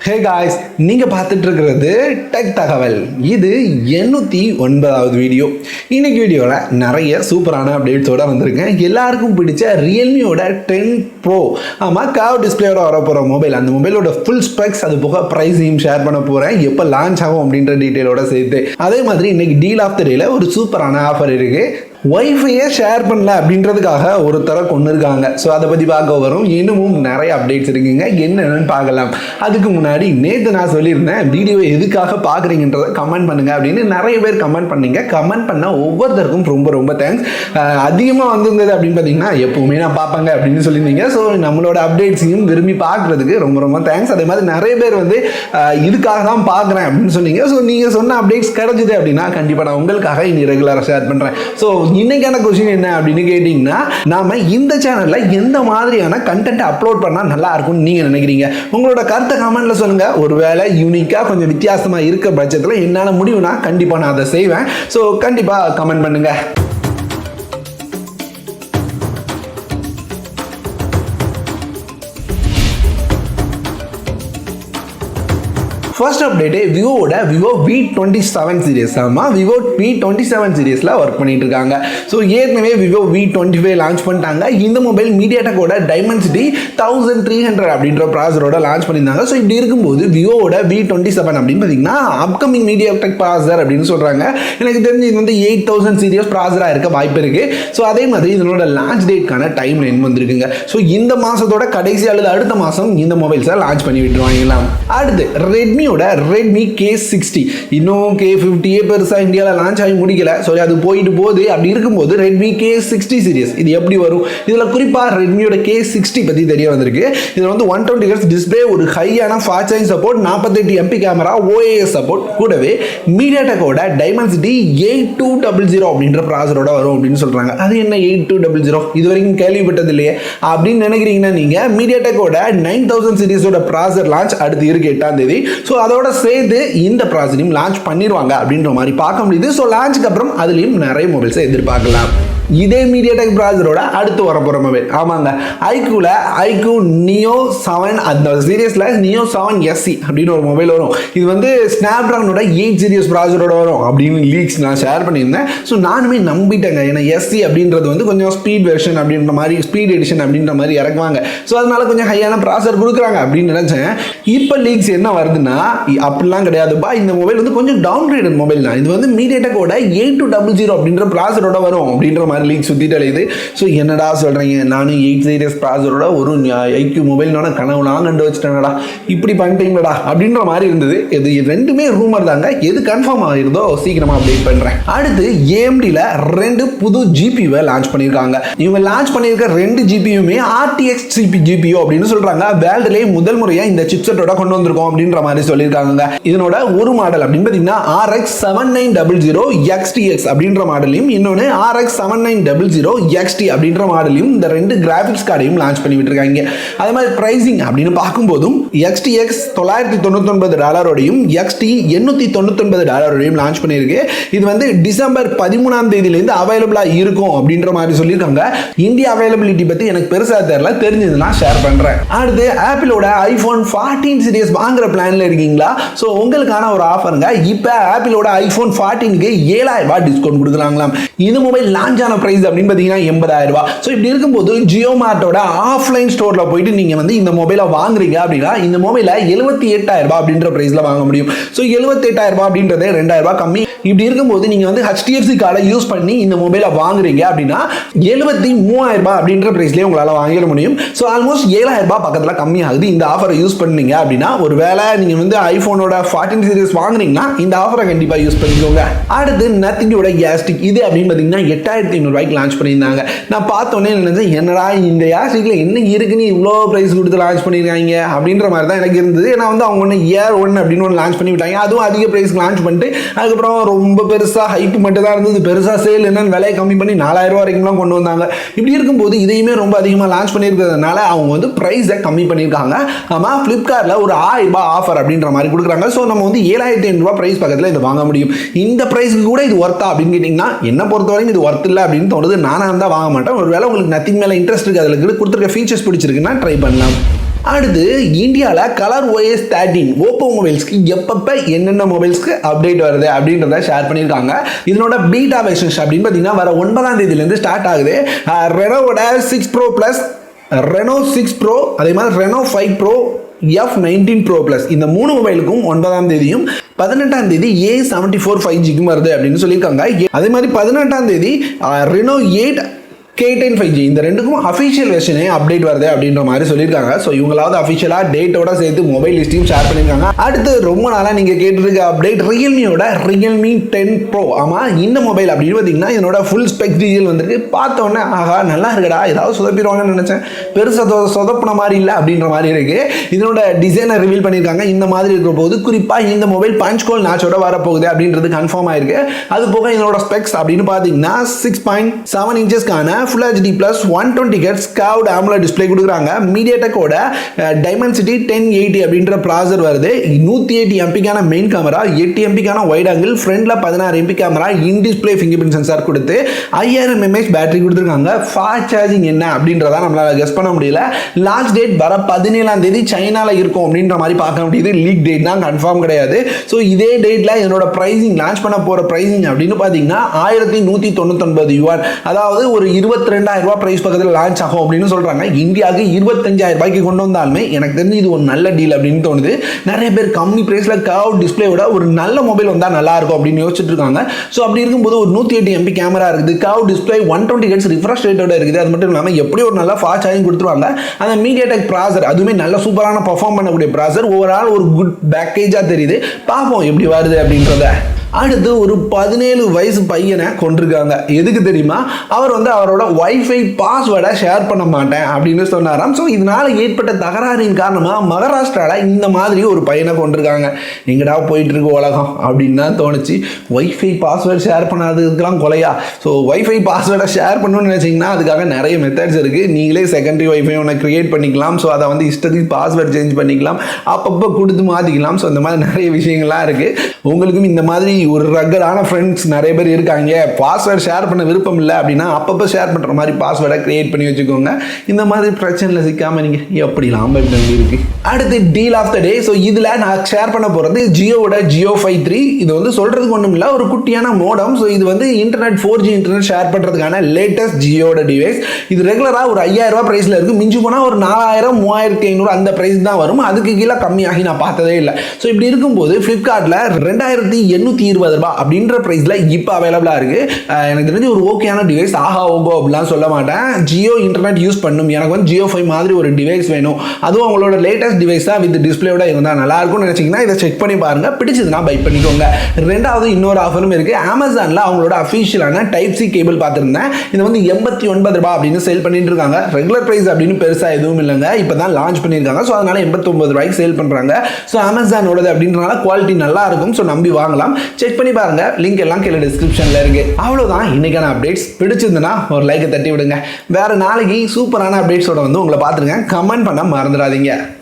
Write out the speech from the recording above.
Hey guys, நீங்கள் பார்த்துட்டு இருக்கிறது டெக் தகவல். இது 809வது வீடியோ. இன்னைக்கு வீடியோவில் நிறைய சூப்பரான அப்டேட்ஸோடு வந்திருக்கேன். எல்லாருக்கும் பிடிச்ச ரியல்மியோட 10 ப்ரோ, ஆமாம், கர்வ் டிஸ்பிளேயோட வரப்போகிற மொபைல். அந்த மொபைலோட ஃபுல் ஸ்பெக்ஸ், அது போக ப்ரைஸையும் ஷேர் பண்ண போகிறேன், எப்போ லான்ச் ஆகும் அப்படின்ற டீட்டெயிலோட சேர்த்து. அதே மாதிரி இன்னைக்கு டீல் ஆஃப் த டேல ஒரு சூப்பரான ஆஃபர் இருக்குது. வைஃபையை ஷேர் பண்ணல அப்படின்றதுக்காக ஒருத்தரை கொண்டு இருக்காங்க. ஸோ அதை பற்றி பார்க்க வரும். இன்னமும் நிறைய அப்டேட்ஸ் இருக்குங்க, என்னென்னு பார்க்கலாம். அதுக்கு முன்னாடி நேற்று நான் சொல்லியிருந்தேன், வீடியோவை எதுக்காக பார்க்குறீங்கன்றதை கமெண்ட் பண்ணுங்கள் அப்படின்னு. நிறைய பேர் கமெண்ட் பண்ணீங்க. கமெண்ட் பண்ண ஒவ்வொருத்தருக்கும் ரொம்ப ரொம்ப தேங்க்ஸ். அதிகமாக வந்திருந்தது அப்படின்னு பார்த்தீங்கன்னா, எப்போவுமே நான் பார்ப்பாங்க அப்படின்னு சொல்லியிருந்தீங்க. ஸோ நம்மளோட அப்டேட்ஸையும் விரும்பி பார்க்குறதுக்கு ரொம்ப ரொம்ப தேங்க்ஸ். அதே மாதிரி நிறைய பேர் வந்து இதுக்காக தான் பார்க்குறேன் அப்படின்னு சொன்னீங்க. ஸோ நீங்கள் சொன்ன அப்டேட்ஸ் கிடைச்சிது அப்படின்னா கண்டிப்பாக நான் உங்களுக்காக இனி ரெகுலராக ஷேர் பண்ணுறேன். ஸோ இன்னைக்கான கொஸ்டின் என்ன அப்படின்னு கேட்டீங்கன்னா, நாம இந்த சேனல்ல எந்த மாதிரியான கண்டென்ட் அப்லோட் பண்ணா நல்லா இருக்கும்னு நீங்க நினைக்கிறீங்க? உங்களோட கருத்தை கமெண்ட்ல சொல்லுங்க. ஒருவேளை யூனிக்கா கொஞ்சம் வித்தியாசமா இருக்க பட்சத்துல என்னால முடியும்னா கண்டிப்பா நான் அதை செய்வேன். ஸோ கண்டிப்பா கமெண்ட் பண்ணுங்க. ஃபர்ஸ்ட் அப்டேட், விவோட விவோ V27 சீரிஸ். ஆமாம், விவோ V27 சீரிஸில் ஒர்க் பண்ணிட்டு இருக்காங்க. ஸோ ஏற்கனவே விவோ V25 லான்ச் பண்ணிட்டாங்க. இந்த மொபைல் மீடியாடெக்கோட டைமென்சிட்டி 1300 அப்படின்ற ப்ராசரோட லான்ச் பண்ணியிருந்தாங்க. ஸோ இப்படி இருக்கும்போது விவோட V27 அப்படின்னு பார்த்தீங்கன்னா அப்கமிங் மீடியாடெக் ப்ராசர் அப்படின்னு சொல்கிறாங்க. எனக்கு தெரிஞ்சு இது வந்து 8000 சீரியஸ் ப்ராசராக இருக்க வாய்ப்பு இருக்குது. ஸோ அதே மாதிரி இதனோட லான்ச் டேட்கான டைம் லைன் வந்துருக்குங்க. ஸோ இந்த மாதத்தோட கடைசி அல்லது அடுத்த மாதம் இந்த மொபைல்ஸை லான்ச் பண்ணி விட்டுருவாங்களாம். அடுத்து Redmi K60, இன்னும் K50 பெருசாக இந்தியாவில் லான்ச் ஆகி முடிக்கல. ஸோ அது போயிட்டு போகுது. அப்படி இருக்கும்போது Redmi K60 சீரிஸ் இது எப்படி வரும்? இதில் குறிப்பாக ரெட்மியோட K60 பற்றி தெரிய வந்திருக்கு. இதில் வந்து 120 Hz டிஸ்பிளே, ஒரு ஹையான fast charging support, 48 MP camera, OIS support, கூடவே மீடியாடெக்கோட டைமென்சிட்டி 8200 அப்படின்ற ப்ராசரோட வரும் அப்படின்னு சொல்கிறாங்க. அது என்ன 8200? இது வரைக்கும் கேள்விப்பட்டது இல்லையே அப்படின்னு நினைக்கிறீங்கன்னா நீங்கள் மீடியாடெக்கோட 9000 சீரிஸோட ப்ராசர் லான்ச் அடுத்து இருக்கு 8ஆம் தேதி. ஸோ அதோட சேர்த்து இந்த ப்ராசரையும் லான்ச் பண்ணிடுவாங்க அப்படின்ற மாதிரி பார்க்க முடியுது. ஸோ லான்ச்சுக்கு அப்புறம் அதுலேயும் நிறைய மொபைல்ஸை எதிர்பார்க்கலாம். இதே மீடியாடெக் ப்ராசரோட அடுத்து வரப்போகிற மொபைல், ஆமாங்க, IQoo Neo 7, அந்த சீரியஸில் Neo 7 SE அப்படின்னு ஒரு மொபைல் வரும். இது வந்து ஸ்னாப்ட்ராகனோட 8 சீரியஸ் ப்ராசரோட வரும் அப்படின்னு லீக்ஸ் நான் ஷேர் பண்ணியிருந்தேன். ஸோ நானுமே நம்பிட்டேங்க. ஏன்னா SE அப்படின்றது வந்து கொஞ்சம் ஸ்பீட் வெர்ஷன் அப்படின்ற மாதிரி, ஸ்பீட் எடிஷன் அப்படின்ற மாதிரி இறக்குவாங்க. ஸோ அதனால கொஞ்சம் ஹையான ப்ராசர் கொடுக்குறாங்க அப்படின்னு நினச்சேன். இப்போ லீக்ஸ் என்ன வருதுன்னா, அப்படிலாம் கிடையாதுப்பா, இந்த மொபைல் வந்து கொஞ்சம் டவுன் கிரேடட் மொபைல் தான். இது வந்து மீடியாடெக்கோட 8200 அப்படின்ற ப்ராசரோட வரும் அப்படின்ற மாதிரி லீக் சுத்திட்டு அலையுது. ஸோ என்னடா சொல்றீங்க, நானும் 8 சீரியஸ் ப்ராசரோட ஒரு IQoo மொபைல்னோட கனவுலாம் கண்டு வச்சுட்டேன்டா, இப்படி பண்ணிட்டீங்களா அப்படின்ற மாதிரி இருந்தது. இது ரெண்டுமே ரூமர் தாங்க. எது கன்ஃபார்ம் ஆகிருந்தோ சீக்கிரமா அப்டேட் பண்றேன். அடுத்து AMDல 2 புது GPU லான்ச் பண்ணியிருக்காங்க. இவங்க லான்ச் பண்ணியிருக்க 2 GPUமே RTX GPU அப்படின்னு சொல்றாங்க. வேர்ல்டுலேயே முதல் முறையா இந்த சிப்செட்டோட கொண்டு வந்திருக்கோம் அப்படின்ற மாதிரி சொல்லியிருக்காங்க. இதனோட ஒரு மாடல் அப்படின்னு பார்த்தீங்கன்னா RX 7900 XTX அப்படின்ற மாடலையும், இன்னொன்று RX 7900 XT அப்படின்ற மாடலையும், இந்த 2 கிராபிக்ஸ் கார்டையும் லான்ச் பண்ணி விட்டுருக்காங்க. அதே மாதிரி பிரைசிங் அப்படின்னு பார்க்கும்போதும் XTX $999 XT $899 லான்ச் பண்ணியிருக்கு. இது வந்து டிசம்பர் 13ஆம் தேதியிலேருந்து அவைலபிளாக இருக்கும் அப்படின்ற மாதிரி சொல்லியிருக்காங்க. இந்தியா அவைலபிலிட்டி பற்றி எனக்கு பெருசாக தெரியல, தெரிஞ்சதுன்னா ஷேர் பண்ணுறேன். அடுத்து ஆப்பிளோட iPhone 14 சீரிஸ் வாங்குற பிளான்ல இருக்கீங்களா? ஸோ உங்களுக்கான ஒரு ஆஃபருங்க. இப்போ ஆப்பிளோட iPhone 14க்கு 7000 டிஸ்கவுண்ட் கொடுக்குறாங்களாம். இந்த மொபைல் லான்ச் ஆன பிரைஸ் அப்படின்னு பார்த்தீங்கன்னா 80000. ஸோ இப்படி இருக்கும்போது ஜியோ மார்ட்டோட ஆஃப்லைன் ஸ்டோரில் போயிட்டு நீங்கள் வந்து இந்த மொபைலை வாங்குறீங்க அப்படின்னா இந்த மொபைலை 78000 அப்படின்ற பிரைஸில் வாங்க முடியும். ஸோ 78000 அப்படின்றது 2000 கம்மி. இப்படி இருக்கும்போது நீங்கள் வந்து HDFC கார்டை யூஸ் பண்ணி இந்த மொபைலை வாங்குறீங்க அப்படின்னா 73000 அப்படின்ற பிரைஸ்லேயே உங்களால் வாங்கிட முடியும். ஸோ ஆல்மோஸ்ட் 7000 பக்கத்தில் கம்மி ஆகுது. இந்த ஆஃபரை யூஸ் பண்ணீங்க அப்படின்னா, ஒரு வேளை நீங்கள் வந்து ஐஃபோனோட 14 சீரிஸ் வாங்குறீங்கன்னா இந்த ஆஃபரை கண்டிப்பாக யூஸ் பண்ணிக்கோங்க. அடுத்து நத்திங்கோட கேஸ்டிக், இது அப்படின்னு பார்த்தீங்கன்னா 8500 லான்ச் பண்ணியிருந்தாங்க. நான் பார்த்தோன்னே நினைச்சேன், என்னடா இந்த கேஸ்டிக்ல என்ன இருக்குன்னு இவ்வளோ ப்ரைஸ் கொடுத்து லான்ச் பண்ணியிருக்காங்க அப்படின்ற மாதிரி தான் எனக்கு இருந்தது. ஏன்னா வந்து அவங்க ஒன்று Air 1 அப்படின்னு ஒன்று லான்ச் பண்ணி விட்டாங்க. அதுவும் அதிக ப்ரைஸ்க்கு லான்ச் பண்ணிட்டு அதுக்கப்புறம் ரொம்ப பெருசாக ஹைப் மட்டும் தான் இருந்தது. பெருசாக சேல் என்னன்னு விலையை கம்மி பண்ணி 4000 வரைக்கும்லாம் கொண்டு வந்தாங்க. இப்படி இருக்கும்போது இதையுமே ரொம்ப அதிகமாக லான்ச் பண்ணியிருக்கிறதுனால அவங்க வந்து ப்ரைஸை கம்மி பண்ணியிருக்காங்க. ஆமாம், ஃப்ளிப்கார்ட்டில் ஒரு 1000 ஆஃபர் அப்படின்ற மாதிரி கொடுக்குறாங்க. ஸோ நம்ம வந்து 7500 ப்ரைஸ் பக்கத்தில் இது வாங்க முடியும். இந்த ப்ரைஸுக்கு கூட இது ஒர்த்தா அப்படின்னு கேட்டிங்கன்னா, என்ன பொறுத்தவரைக்கும் இது ஒர்த் இல்லை அப்படின்னு தோணுது. நானாக இருந்தால் வாங்க மாட்டேன். ஒரு வேளை உங்களுக்கு நத்திங் மேலே இன்ட்ரெஸ்ட் இருக்குது, அதில் கொடுத்துருக்க ஃபீச்சர்ஸ் பிடிச்சிருக்குன்னா ட்ரை பண்ணலாம். அடுத்து இந்தியாவில் கலர் OS 13 ஓப்போ மொபைல்ஸ்க்கு எப்பப்போ என்னென்ன மொபைல்ஸ்க்கு அப்டேட் வருது அப்படின்றத ஷேர் பண்ணியிருக்காங்க. இதனோட பீட்டா வெர்ஷன்ஸ் அப்படின்னு பார்த்தீங்கன்னா வர 9ஆம் தேதியிலேருந்து ஸ்டார்ட் ஆகுது. ரெனோவோட 6 Pro Plus, ரெனோ 6 Pro, அதே மாதிரி Reno 5 Pro, F19 Pro Plus இந்த 3 மொபைலுக்கும் 9ஆம் தேதியும் 18ஆம் தேதி A74 5Gக்கும் வருது அப்படின்னு சொல்லியிருக்காங்க. அதே மாதிரி 18ஆம் தேதி ரெனோ 8 K10 5G இந்த ரெண்டுக்கும் அஃபிஷியல் வெர்ஷனே அப்டேட் வருது அப்படின்ற மாதிரி சொல்லியிருக்காங்க. ஸோ இவங்களாவது அஃபிஷியலாக டேட்டோட சேர்த்து மொபைல் லிஸ்ட்டையும் ஷேர் பண்ணியிருக்காங்க. அடுத்து ரொம்ப நாளாக நீங்கள் கேட்டுருக்க அப்டேட் ரியல்மியோட Realme 10 Pro. ஆமாம், இந்த மொபைல் அப்படின்னு பார்த்தீங்கன்னா இதனோட ஃபுல் ஸ்பெக் டீட்டெயில் வந்துருக்கு. பார்த்தோன்னே ஆஹா நல்லா இருக்குடா, ஏதாவது சொதப்பிடுவாங்கன்னு நினச்சேன், பெருசாக சொதப்பின மாதிரி இல்லை அப்படின்ற மாதிரி இருக்குது. இதனோட டிசைனை ரிவீல் பண்ணியிருக்காங்க. இந்த மாதிரி இருக்கிற போது குறிப்பாக இந்த மொபைல் பஞ்ச் கோல் நாச்சோட வரப்போகுது அப்படின்றது கன்ஃபார்ம் ஆயிருக்கு. அது போக இதனோட ஸ்பெக்ஸ் அப்படின்னு பார்த்தீங்கன்னா 6.7 இன்ச்சஸ்க்கான Full HD Plus 120 Hz curved AMOLED display கொடுக்குறாங்க. மீடியாடெக்கோட டைமென்சிட்டி 1080 அப்படின்ற ப்ராசர் வருது. 180 MP main camera, 8 MP wide angle, ஃப்ரண்ட்ல 16 MP கேமரா, இன் டிஸ்ப்ளே ஃபிங்கர் பிரிண்ட் சென்சார் கொடுத்து 5000 mAh பேட்டரி கொடுத்துருக்காங்க. ஃபாஸ்ட் சார்ஜிங் என்ன அப்படின்றத நம்மளால கெஸ் பண்ண முடியல. லான்ச் டேட் வர 17ஆம் தேதி சைனால இருக்கும் அப்படின்ற மாதிரி பார்க்க முடியுது. லீக் டேட் தான் கன்ஃபார்ம் கிடையாது. ஸோ இதே டேட்ல என்னோட பிரைசிங் லான்ச் பண்ண போற பிரைசிங் அப்படின்னு பார்த்தீங்கன்னா 1199 யுவான், அதாவது ஒரு 22,000 ரூபாய் பிரைஸ் பக்கத்தில் லான்ச் ஆகும் அப்படின்னு சொல்றாங்க. இந்தியாவுக்கு 25,000 ரூபாய்க்கு கொண்டு வந்தாலுமே எனக்கு தெரிஞ்சு இது ஒரு நல்ல டீல் அப்படின்னு தோணுது. நிறைய பேர் கம்மி பிரைஸ்ல கர்வ் டிஸ்பிளேயோட ஒரு நல்ல மொபைல் வந்தா நல்லா இருக்கும் அப்படின்னு யோசிச்சுட்டு இருக்காங்க. ஸோ அப்படி இருக்கும்போது ஒரு 108 MP கேமரா இருக்குது, கர்வ் டிஸ்பிளே, 120 Hz ரிஃப்ரெஷ் ரேட்டோட இருக்குது. அது மட்டும் இல்லாமல் எப்படி ஒரு நல்ல ஃபாஸ்ட் சார்ஜிங் கொடுத்துருவாங்க. அந்த மீடியாடெக் ப்ராசர் அதுவுமே நல்ல சூப்பரான பர்ஃபார்ம் பண்ணக்கூடிய ப்ராசர். ஓவரால் ஒரு குட் பேக்கேஜா தெரியுது. பார்ப்போம் எப்படி வருது அப்படின்றத. அடுத்து ஒரு 17 வயசு பையனை கொண்டிருக்காங்க. எதுக்கு தெரியுமா? அவர் வந்து அவரோட வைஃபை பாஸ்வேர்டை ஷேர் பண்ண மாட்டேன் அப்படின்னு சொன்னாராம். ஸோ இதனால ஏற்பட்ட தகராறின் காரணமாக மகாராஷ்டிராவில் இந்த மாதிரி ஒரு பையனை கொண்டிருக்காங்க. எங்கடா போயிட்டு இருக்கு உலகம் அப்படின்னு தான் தோணுச்சு. வைஃபை பாஸ்வேர்டு ஷேர் பண்ணாததுக்கெல்லாம் கொலையா? ஸோ வைஃபை பாஸ்வேர்டை ஷேர் பண்ணணும்னு நினச்சிங்கன்னா அதுக்காக நிறைய மெத்தட்ஸ் இருக்குது. நீங்களே செகண்டரி வைஃபை ஒன்று க்ரியேட் பண்ணிக்கலாம். ஸோ அதை வந்து இஷ்டத்துக்கு பாஸ்வேர்டு சேஞ்ச் பண்ணிக்கலாம், அப்பப்போ கொடுத்து மாற்றிக்கலாம். ஸோ இந்த மாதிரி நிறைய விஷயங்கள்லாம் இருக்குது. உங்களுக்கும் இந்த மாதிரி ஒரு ரக்கரான ஃப்ரெண்ட்ஸ் நிறைய பேர் இருக்காங்க, பாஸ்வேர்டு ஷேர் பண்ண விருப்பம் இல்லை அப்படின்னா அப்பப்போ ஷேர் பண்ணுற மாதிரி பாஸ்வேர்டை கிரியேட் பண்ணி வச்சுக்கோங்க. இந்த மாதிரி பிரச்சனையில் சிக்காமல் நீங்கள் எப்படிலாம் இருக்கு. அடுத்து deal of the day. So இதில் நான் ஷேர் பண்ண போகிறது ஜியோவோட Jio Fi 3. இது வந்து சொல்கிறதுக்கு ஒன்றும் இல்லை, ஒரு குட்டியான மோடம். ஸோ இது வந்து இன்டர்நெட் 4G இன்டர்நெட் ஷேர் பண்ணுறதுக்கான லேட்டஸ்ட் ஜியோட டிவைஸ். இது ரெகுலராக ஒரு 5000 ரூபாய் ப்ரைஸில் இருக்குது. மிஞ்சி போனால் ஒரு 4000 3500 அந்த ப்ரைஸ் தான் வரும். அதுக்கு கீழே கம்மியாகி நான் பார்த்ததே இல்லை. ஸோ இப்படி இருக்கும்போது ஃப்ளிப்கார்ட்டில் 2820 ரூபாய் அப்படின்ற பிரைஸ்ல இப்போ அவைலபிளா இருக்கு. எனக்கு தெரிஞ்சு ஒரு ஓகேயான டிவைஸ். ஆஹா ஓகோ அப்படிலாம் சொல்ல மாட்டேன். ஜியோ இன்டர்நெட் யூஸ் பண்ணும், எனக்கு வந்து Jio Fi மாதிரி ஒரு டிவைஸ் வேணும், அதுவும் அவங்களோட லேட்டஸ்ட் டிவைஸா வித் டிஸ்பிளேயோட இருந்தால் நல்லா இருக்கும்னு நினைச்சீங்கன்னா இதை செக் பண்ணி பாருங்க. பிடிச்சதுன்னா பை பண்ணிக்கோங்க. ரெண்டாவது இன்னொரு ஆஃபரும் இருக்கு. அமேசான்ல அவங்களோட அஃபிஷியலான டைப் சி கேபிள் பார்த்துருந்தேன். இது வந்து 89 ரூபாய் அப்படின்னு சேல் பண்ணிட்டு இருக்காங்க. ரெகுலர் பிரைஸ் அப்படின்னு பெருசா எதுவும் இல்லைங்க, இப்பதான் லான்ச் பண்ணியிருக்காங்க. ஸோ அதனால 89 ரூபாய்க்கு சேல் பண்றாங்க. ஸோ அமேசானோடது அப்படின்றனால குவாலிட்டி நல்லா இருக்கும். ஸோ நம்பி வாங்கலாம். செக் பண்ணி பாருங்க. லிங்க் எல்லாம் கீழே டிஸ்கிரிப்ஷன்ல இருக்கு. அவ்வளவுதான் இன்னைக்கான அப்டேட்ஸ். பிடிச்சிருந்தனா ஒரு லைக் தட்டி விடுங்க. வேற நாளைக்கு சூப்பரான அப்டேட்ஸோட வந்து உங்களை பார்த்துருங்க. கமெண்ட் பண்ண மறந்துடாதீங்க.